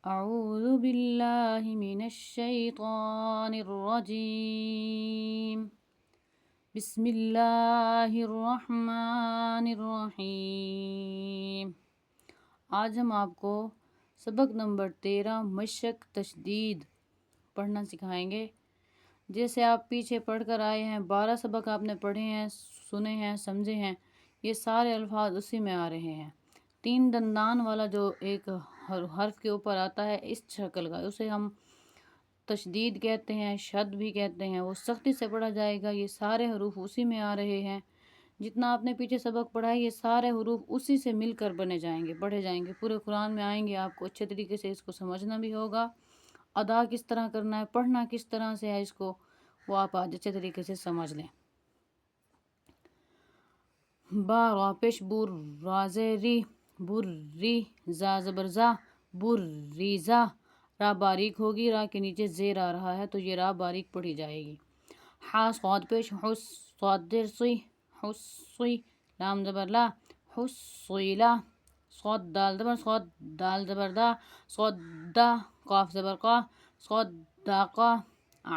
اعوذ باللہ من الشیطان الرجیم بسم اللہ الرحمن الرحیم۔ آج ہم آپ کو سبق نمبر 13 مشق تشدید پڑھنا سکھائیں گے۔ جیسے آپ پیچھے پڑھ کر آئے ہیں، 12 سبق آپ نے پڑھے ہیں، سنے ہیں، سمجھے ہیں، یہ سارے الفاظ اسی میں آ رہے ہیں۔ 3 دندان والا جو ایک حرف کے اوپر آتا ہے اس شکل کا، اسے ہم تشدید کہتے ہیں، شد بھی کہتے ہیں۔ وہ سختی سے پڑھا جائے گا، یہ سارے حروف اسی میں آ رہے ہیں۔ جتنا آپ نے پیچھے سبق پڑھا ہے، یہ سارے حروف اسی سے مل کر بنے جائیں گے، پڑھے جائیں گے، پورے قرآن میں آئیں گے۔ آپ کو اچھے طریقے سے اس کو سمجھنا بھی ہوگا، ادا کس طرح کرنا ہے، پڑھنا کس طرح سے ہے، اس کو وہ آپ آج اچھے طریقے سے سمجھ لیں۔ با را پیش بور رازری بر ری زا زبر زا بر ریزا۔ را باریک ہوگی، را کے نیچے زیر آ رہا ہے تو یہ را باریک پڑھی جائے گی۔ حا صاد پیش حس صاد در سی حس سی لام زبر لا حس لا۔ صاد دال زبر صاد دال زبر دا صاد دا۔ قاف زبر قا صاد دا قا۔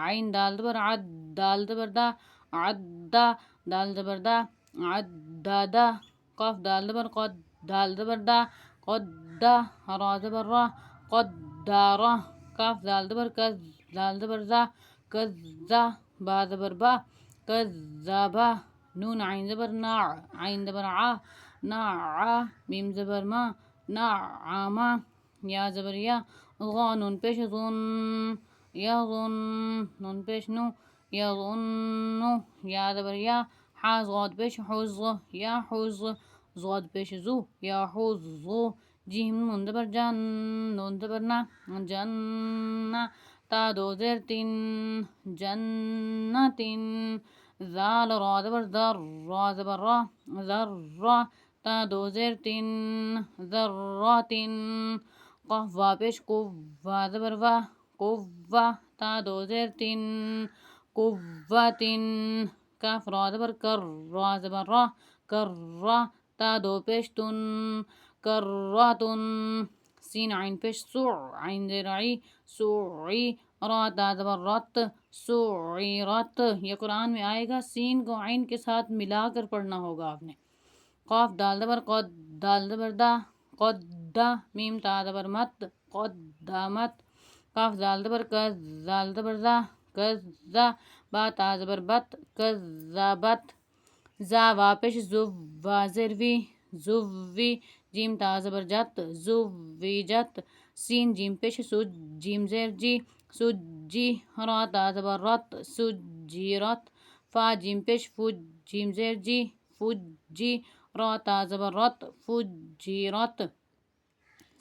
عین دال زبر عد دال زبر دا عد دا۔ دال زبر دا عد دا دا۔ قاف دال زبر قد دال زبر دا قد دا۔ را زبر را قد دا را۔ کاف دال زبر کز دال زبر زا کز زا۔ با زبر با کز زا با۔ نون عین زبر نا عین زبر عا نا عا۔ میم زبر ما نا عاما۔ یا زبر یا غا نون پیش غن یا غن نون پیش نو یا غنو۔ یا زبر یا حا غاد پیش حز یا حز زاد پیش زو یا حزو۔ جیم نون زبر جن نون زبر نا جنہ۔ تا دو زیر تین جنتین۔ زال را زبر در را زبر را ذر را۔ تا دو زیر تین ذراتین۔ قاف وا پیش قو وا زبر وا قوا۔ تا دو زیر تین قوتین۔ کاف را زبر کر را زبر را کر را۔ تا دو پیش تن کراتن۔ سین عین پیش سع عین زیر عی سعی۔ را تا زبر رت سعیرت۔ یہ قرآن میں آئے گا، سین کو عین کے ساتھ ملا کر پڑھنا ہوگا آپ نے۔ قاف دال زبر قد دال زبر دا قد دا۔ میم تا زبر مت قدامت۔ قاف دال زبر کز دال زبر زا کز زا۔ با تا زبر بت کذبت۔ زا وا پیش زو وا زر وی زوی۔ جیم تا زبر جت زوی جت۔ سین جیم پیش سج جیم زیر جی سجی۔ را تا زبر رت سجی رت۔ فا جیم پیش فج جیم زیر جی فجی۔ را تا زبر رت فجی رت۔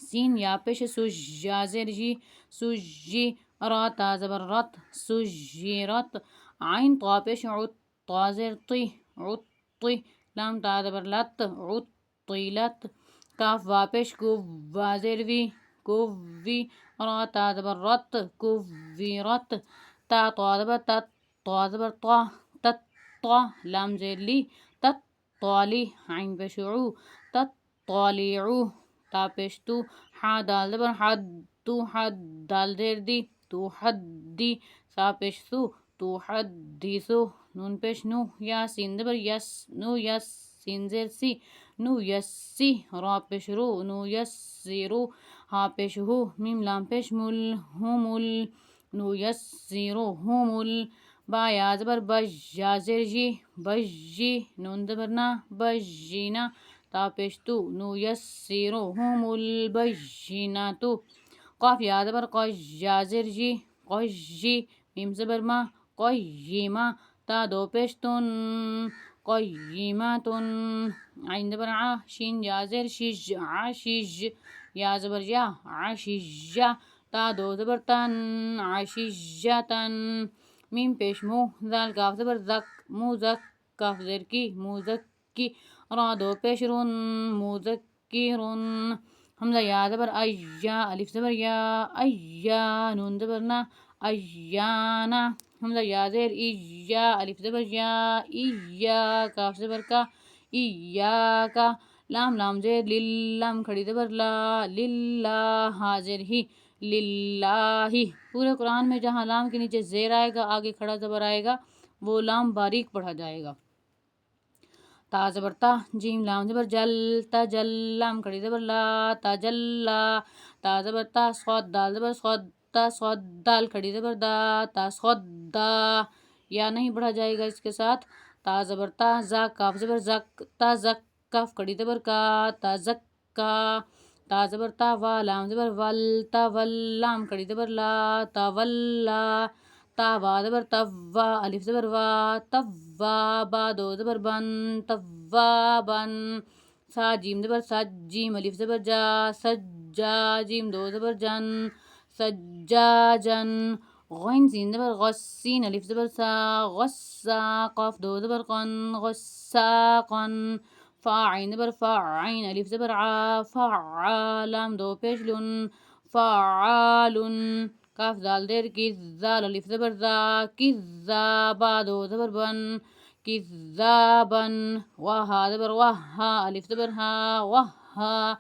سین یا پیش سج یا زیر جی سجی۔ را تا زبر رت سجی رت۔ عین طا پیش عط طا زیر طی عطی۔ لام تا زبر لت عطیلت۔ کاف وا پیش کو وا زیر وی کووی۔ را تا زبر رت کووی رت۔ تا طا زبر تت طا زبر طا تت طا۔ لام زیر لی تت طالی۔ عین پیش عو تت طالیعو۔ تا پیش تو حا دال زبر حد تو حد دال زیر دی تو حدی۔ سا پیش سو تو حدیثو۔ نون پیش نو یا سین زبر یس نو یس سین زیر سی نو یسی۔ را پیش رو نو یسیرو۔ ہا پیش ہو میم لام پیش مل ہومل نو یسیرو ہومل۔ با یا زبر بج یا زیر جی بجی۔ نون زبر نا بجینا۔ تا پیش تو نو یسیرو ہومل بجیناتو۔ قاف یا زبر قج یا زیر جی قجی۔ میم زبر ما قیما۔ تا دو پیش تن قیماتن۔ عین زبر عا شین یا زیر شج عشج۔ یا زبر یا عشجہ۔ تا دو زبر تن عشجتن۔ میم پیش مو زال کاف زبر زک موزک کاف زیر کی موزکی۔ را دو پیش رن موزکرن۔ حمزہ یا زبر ایا الف زبر یا ایا نون زبر نا ایانا۔ حمزہ یا زیر ایا الف زبر یا ایا کاف زبر کا ایاکا۔ لام لام زیر لام کھڑی زبر لا للہ حاضر ہی للہ. پورے قرآن میں جہاں لام کے نیچے زیر آئے گا آگے کھڑا زبر آئے گا وہ لام باریک پڑھا جائے گا. تا زبر تا جیم لام زبر جل تجل لام کھڑی زبر لا تجلا. تا زبر تا صاد دال زبر صاد تا صاد دال کھڑی زبر دا تا صاد دا. یا نہیں پڑھا جائے گا اس کے ساتھ. تا زبر تا زا کاف زبر زک تا زک کاف کھڑی زبر کا تا زک کا. تا زبر تا وا لام زبر ول تا ول لام کھڑی زبر لا تا ولا. تا با زبر توا الف زبر وا توا با دو زبر بن توا بن. سا جیم زبر سج جیم الف زبر جا سجا جیم دو زبر جن سجاجن. غین سین زبر غس سین الف زبر سا غسا قاف دو زبر قن غساقن. فا عین زبر فا عین الف زبر عا فعا لام دو پیش لن فعالن. کاف دال دیر کذال الف زبر ذا کذابا دو زبر بن کذابن. وہا زبر وہا الف زبر ہا وہا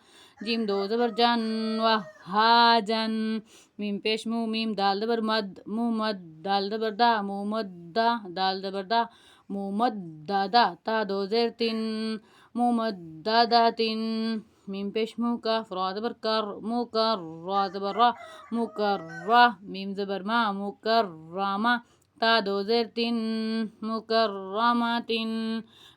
جیم دو زبر جن وہا جن. میم پیش مو میم دال زبر مد مو مد دال زبر دا مو مد دا دال زبر دا مو مد دا دا. تا دو زیر تن مو مد دا دا تن. میم پیش مو کاف را زبر کر مو کر را زبر را مو کر را میم زبر ما مو کر راما. تا دو زیر تن مو کر راما تن.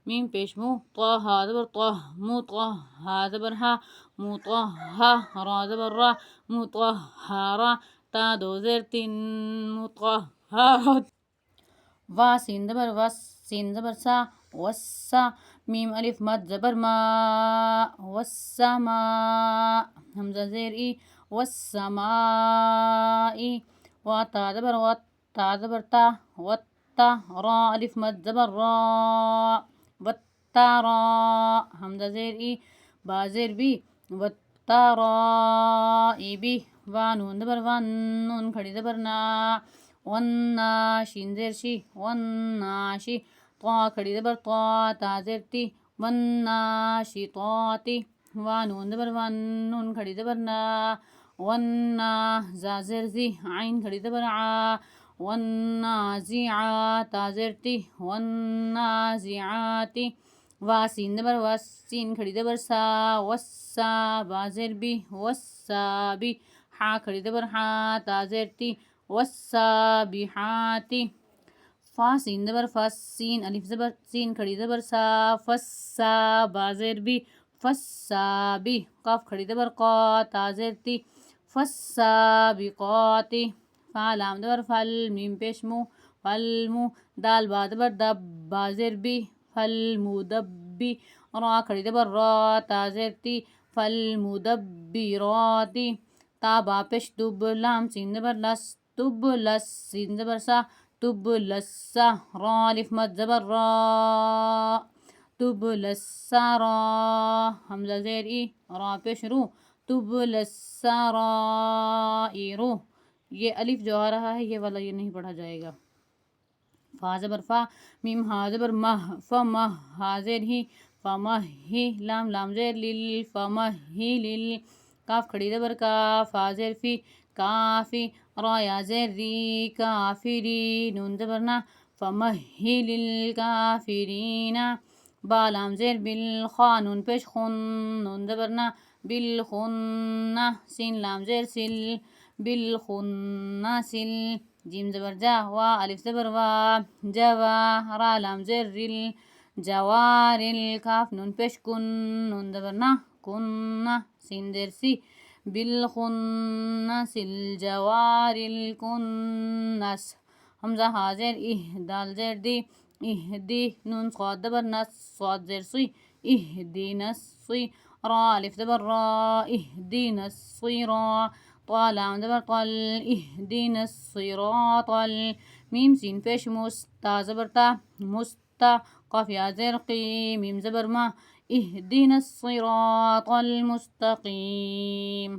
میم پیش مو طا ہا زبر طا مو طا ہا زبر ہا مو طا ہا را زبر را مو طا ہا را. تا دو زیر تن مو طا ہا. وا سین زبر وس سین زبر سا وسا. میم الف مد زبر ما والسما حمزہ زیر ای والسمائی. وا تا زبر وت تا زبر تا وتا را الف مد زبر را وتا را حمزہ زیر ای با زیر بی وتا را ای بی. وا نون زبر ون نون کھڑی زبر نا ونا شین زیر شی وناشی. طا کھڑی زبر طا تا زیر تی وناشی طاتی. وا نون زبر ون نون کھڑی زبر نا ونا زا زیر زی عین کھڑی زبر عا والنازعا تا زیر تی والنازعاتی. وا سین زبر وس سین کھڑی زبر سا وسا با زیر بی وسا بی. حا کھڑی زبر حا تا زیر تی والسابحاتی. فا سین زبر فس سین الف زبر سین کھڑی زبر سا فسا با زیر بی فسا بی. قاف کھڑی زبر قا تا زیر تی فالسابقاتی. فا لام زبر فل میم پیش مو فالمو دال با زبر دب با زیر بی فالمدبی. را کھڑی زبر را تا زیر تی فالمدبراتی. تا با پیش دب لام سین زبر لس تب لس سین زبر سا تب لسا. را الف مد زبر را تب لسا را حمزہ زیر ای را پیش رو تب لسا را ای رو. یہ الف جو آ رہا ہے یہ والا یہ نہیں پڑھا جائے گا. فا زبر فا میم ہا زبر مہ فمہ ہا زیر ہی فمہ ہی لام لام زیر لل فمہ ہی لل. کاف کھڑی زبر کا فا زیر فی کافی. را یا زیر ری کافری نون زبر نا فمہل الکافرین. با لام زیر بالخا نون پیش خن نون زبر نا بالخن. سین لام زیر سل بالخن سل. جیم زبر جا وا الف زبر وا جوا را لام زیر رل جوارل. کاف نون پیش کن نون زبر نا کن. سین زیر سی بالخنس الجوارل کنس. حمزہ حاضر دال زیر دی اہدی نون صاد زبر نس صاد زیر سی اہدی نسی. را الف زبر را اہدی نسی را. طا لام زبر طل اہدی الصراط. میم سین پیش مس تا زبر تا مستا. قاف یا زیر قی میم زبر ما اہدی الصراط المستقیم.